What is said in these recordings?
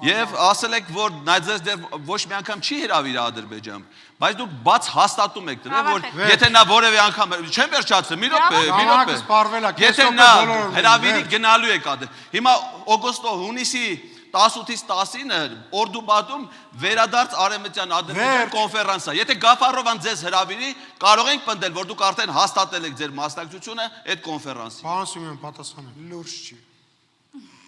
Եվ ասել եք, որ նայձես դեռ ոչ մի անգամ չի հրավիրել Ադրբեջան, բայց դուք բաց հաստատում եք դրա, որ եթե նա որևէ անգամ չեմ վերջացել, մի րոպե, եթե նա հրավիրի գնալու եք Ադրբեջան։ Հիմա օգոստո հունիսի 18-ից 19-ը Օրդուբադում վերադարձ արևմտյան Ադրբեջան կոնֆերանսա։ Եթե Գաֆարովան ձեզ հրավիրի, կարող ենք պնդել, որ դուք արդեն հաստատել եք ձեր մասնակցությունը այդ կոնֆերանսի։ Պարոն Սիմոն, պատասխանը լուրջ չի։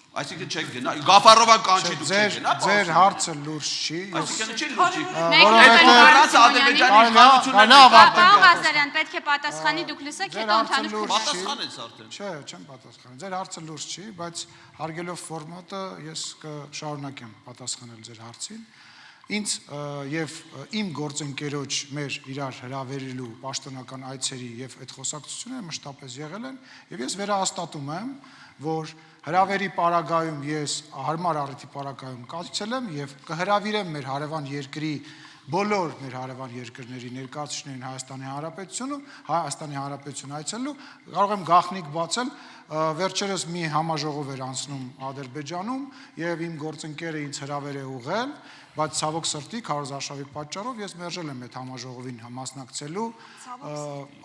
Այսինքն չեք գնա, Գաֆարովան կանչի դուք չեք գնա։ Ձեր հարցը լուրջ չի։ Այսինքն չի լուրջ չի։ Որովհետեւ Ադրբեջանի իշխանությունները Պարոն Ղազարյան, պետք է պատասխանի, դուք լսեք, հետո ընդհանուր պատասխանեց արդեն։ Չէ, չեմ պատասխանել։ Ձեր հարցը լուրջ չի, բայց հարգելով ֆորմատը ես կշարունակեմ պատասխանել ձեր հարցին։ Ինձ եւ իմ գործընկերոջ մեր իրար հրավերելու պաշտոնական այցերի եւ այդ խոսակցությունները մշտապես եղել են եւ ես վերահաստատում եմ, որ հրավերի պարագայում ես հարմար առիթի պարագայում կացել եմ եւ կհրավիրեմ մեր հարևան երկրի բոլոր մեր հարևան երկրների ներկայացուցիչներին Հայաստանի Հանրապետություն այցելելու կարող եմ գաղտնիք բացել վերջերս մի համաժողով էր անցնում Ադրբեջանում եւ իմ գործընկերը ինձ հրավեր է ուղղել բայց ցավոք սրտի քարոզարշավի պատճառով ես մերժել եմ այդ համաժողովին մասնակցելու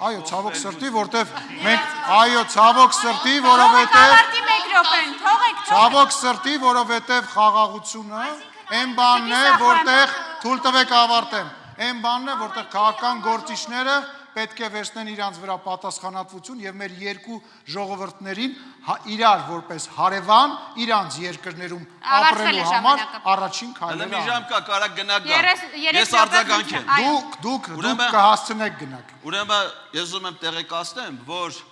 այո ցավոք սրտի որտեվ մենք այո ցավոք սրտի որովհետեւ խաղաղությունը այն բանն է որտեղ թույլ տվեք ավարտեմ այն բանն է որտեղ քաղաքական գործիչները պետք է վերցնեն իրանց վրա պատասխանատվություն եւ մեր երկու ժողովուրդներին իրար որպես հարևան իրանց երկրներում ապրելու համար առաջին քայլերը մի ժամ կա կարա գնաք ես արձագանք եմ դուք կհասցնեք գնաք ուրեմն ես ուզում եմ տեղեկացնեմ որ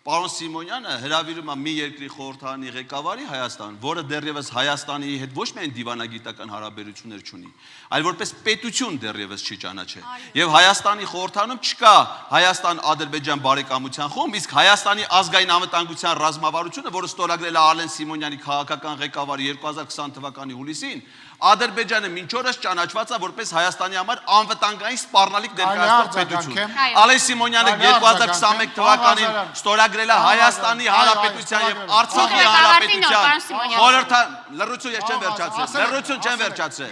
Պարոն Սիմոնյանը հրավիրում է մի երկրի խորհրդարանի ղեկավարի Հայաստան, որը դեռևս Հայաստանի հետ ոչ միայն դիվանագիտական հարաբերություններ չունի, այլ որպես պետություն դեռևս չի ճանաչել։ Եվ Հայաստանի խորհրդարանում չկա Հայաստան-Ադրբեջան բարեկամության խումբ, իսկ Հայաստանի ազգային անվտանգության ռազմավարությունը, որը ստորագրել է Արլեն Սիմոնյանի քաղաքական ղեկավարը 2020 թվականի հուլիսին, Ադրբեջանը մինչ օրս ճանաչված է որպես Հայաստանի համար անվտանգային սպառնալիք ներկայացնող պետություն։ Արլեն Սիմոնյանը 2021 թվականին ստորագրել է Հայաստանի Հանրապետության եւ Արցախի Հանրապետության խորհրդան լռություն ես չեմ վերջացրել։ Լռություն չեմ վերջացրել։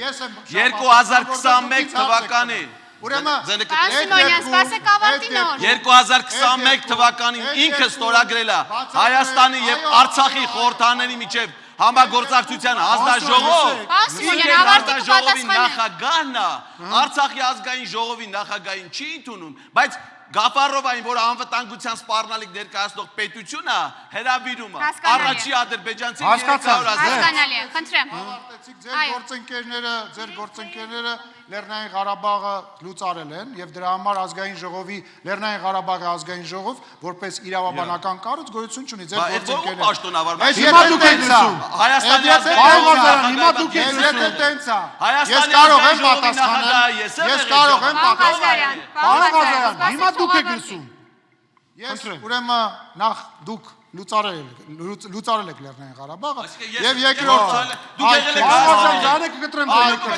2021 թվականին Սիմոնյան, սպասեք ավարտի նոր 2021 թվականին ինքը ստորագրել է Հայաստանի եւ Արցախի խորհրդաների միջև համագործակցության հանձնաժողովի նախագահն է Արցախի ազգային ժողովի նախագահին չի ընդունում, բայց Գաֆարովային, որը անվտանգության սպառնալիք ներկայացնող պետությունը հրավիրում է առաջի ադրբեջանցի հասկանալի է, խնդրեմ ձեր գործընկերները Լեռնային Ղարաբաղը լուծարել են եւ դրա համար ազգային ժողովի Լեռնային Ղարաբաղի ազգային ժողով որպես իրավաբանական կառույց գոյություն չունի ձեր գործընկերները Հիմա դուք եք լսում Հիմա դուք եք լսում Ես կարող եմ պատասխանել Ես կարող եմ պատասխանել Հիմա դուք եք լսում Ես ուրեմն նախ դուք լուծարել եք Լեռնային Ղարաբաղը եւ երկրորդը դուք եղել եք Ջանեք կտրեմ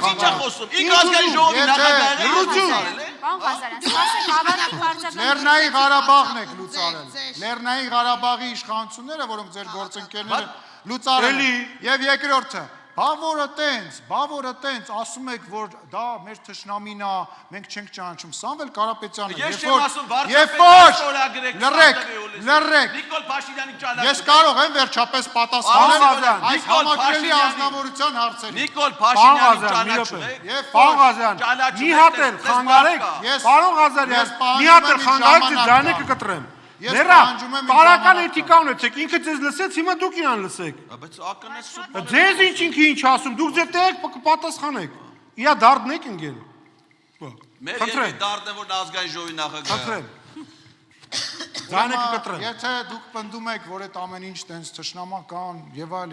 ինչ է խոսում ինք ազգային ժողովի նախագահը Պարոն Ղազարյան, սպասեք ավարտի բարձրացնել Լեռնային Ղարաբաղն եք լուծարել Լեռնային Ղարաբաղի իշխանությունները որոնք ձեր գործընկերները լուծարել եւ երկրորդը Բավորը տենց ասում եք որ դա մեր թշնամին է մենք չենք ճանաչում Սամվել Կարապետյանը Ես չեմ ասում վարչապետը լռեք Նիկոլ Փաշինյանի ճանաչում Ես կարող եմ վերջապես պատասխանել այս համակրելի ազնվորության հարցերին Նիկոլ Փաշինյանի ճանաչում Պարոն Ղազարյան մի հատ էլ խանգարեք Պարոն Ղազարյան մի հատ էլ խանգարեք Ջանեկը կտրեմ Ներա, տարական էթիկա ունեցեք, ինքը ձեզ լսեց, հիմա դուք իրան լսեք Բայց ակնես սուտ Ձեզ ինքը ինչ ասում, դուք ձեր տեղ կպատասխանեք Իա դարդն եք ընգել Մեր երկի դարդն է, որ ազգային ժողովի նախագահը Ջանեկը կտրեմ Եթե դուք պնդում եք, որ այդ ամեն ինչ տենց թշնամական եւ այլ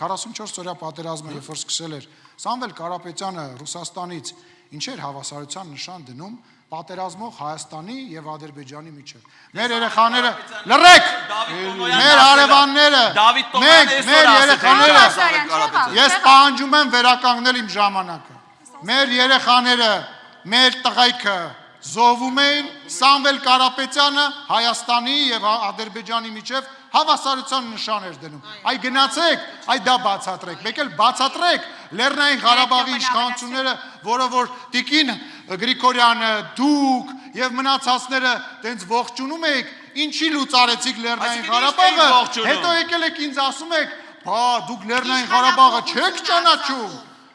44 օրյա պատերազմը երբ որ սկսել էր Սամվել Կարապետյանը Ռուսաստանից ինչեր հավասարության նշան դնում պատերազմող Հայաստանի եւ Ադրբեջանի միջեւ։ Մեր երեխաները լռեք։ Մեր հարևանները մեր երեխաները Ես պահանջում եմ վերականգնել իմ ժամանակը։ Մեր երեխաները, մեր տղայքը զոհվում էին Սամվել Կարապետյանը Հայաստանի եւ Ադրբեջանի միջև հավասարության նշան էր դնում։ Այ գնացեք, այ դա բացատրեք։ Մեկ էլ բացատրեք Լեռնային Ղարաբաղի իշխանությունները, որը որ Տիկին Գրիգորյանը, դուք եւ մնացածները տենց ողջունում եք, ինչի լուծարեցիք Լեռնային Ղարաբաղը, հետո եկել եք ինձ ասում եք, «Հա, դուք Լեռնային Ղարաբաղը չեք ճանաչում»։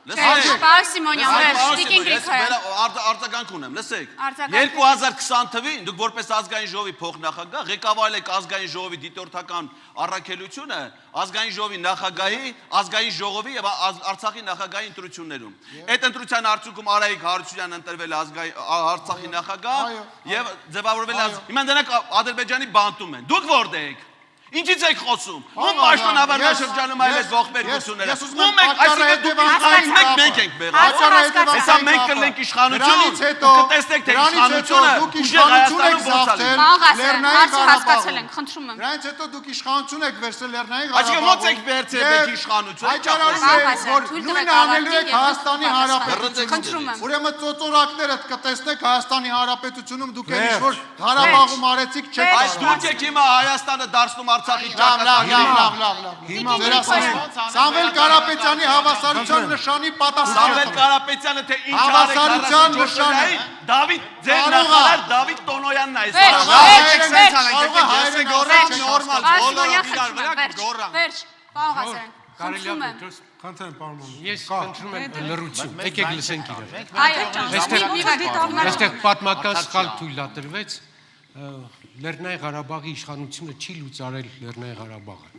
Պարոն Սիմոնյան, վերջ, Տիկին Գրիգորյան։ Արձագանք ունեմ, լսեք։ 2020 թվին դուք որպես ազգային ժողովի փոխնախագահ ղեկավարել եք ազգային ժողովի դիտորդական առաքելությունը, ազգային ժողովի նախագահի, ազգային ժողովի եւ Արցախի նախագահի ընտրություններում։ Այդ ընտրության արդյունքում Արայիկ Հարությունյանն ընտրվել է Արցախի նախագահ եւ ձևավորվել է։ Հիմա դրանք Ադրբեջանի բանտում են։ Դուք որտե՞ղ եք։ Ինչից եք խոսում։ Ում պաշտոնավարման շրջանում այլ այդ ողբերգությունները։ Ում եք, այսինքն մենք ենք բերել։ Հեսա մենք կլենք իշխանություն, կտեսնեք թե իշխանությունը ուժեղ Հայաստանում ոնց է։ Լեռնային հասկացել ենք, խնդրում եմ։ Դրանից հետո դուք իշխանություն եք վերցրել Լեռնային Այսինքն ո՞նց եք վերցրել եք իշխանություն։ Նույնը անելու եք Հայաստանի Հանրապետությունում։ Խնդրում եմ։ Ուրեմն ծոծորակները կտեսնեք Հայաստանի Հանրապետությունում դուք եք ինչ-որ Ղարաբաղում արեցիք չեք։ Այս դուք եք հիմա Հայաստանը դարձնում Արցախի Սամվել Կարապետյանի հավասարության նշանի պատասխանը։ Սամվել Կարապետյանը թե ինչ հավասարության նշանի։ Դավիթ ձեր նախարար Դավիթ Տոնոյանն է այս Վերջ, պարոն Ղազարյան, խնդրում եմ։ Քանթեն պարոն Մանուկ։ Ես խնդրում եմ լռություն։ Եկեք լսենք իրար։ Այո, Այստեղ պատմական սխալ թույլատրվեց Լեռնային Ղարաբաղի իշխանությունը չի լուծարել Լեռնային Ղարաբաղը։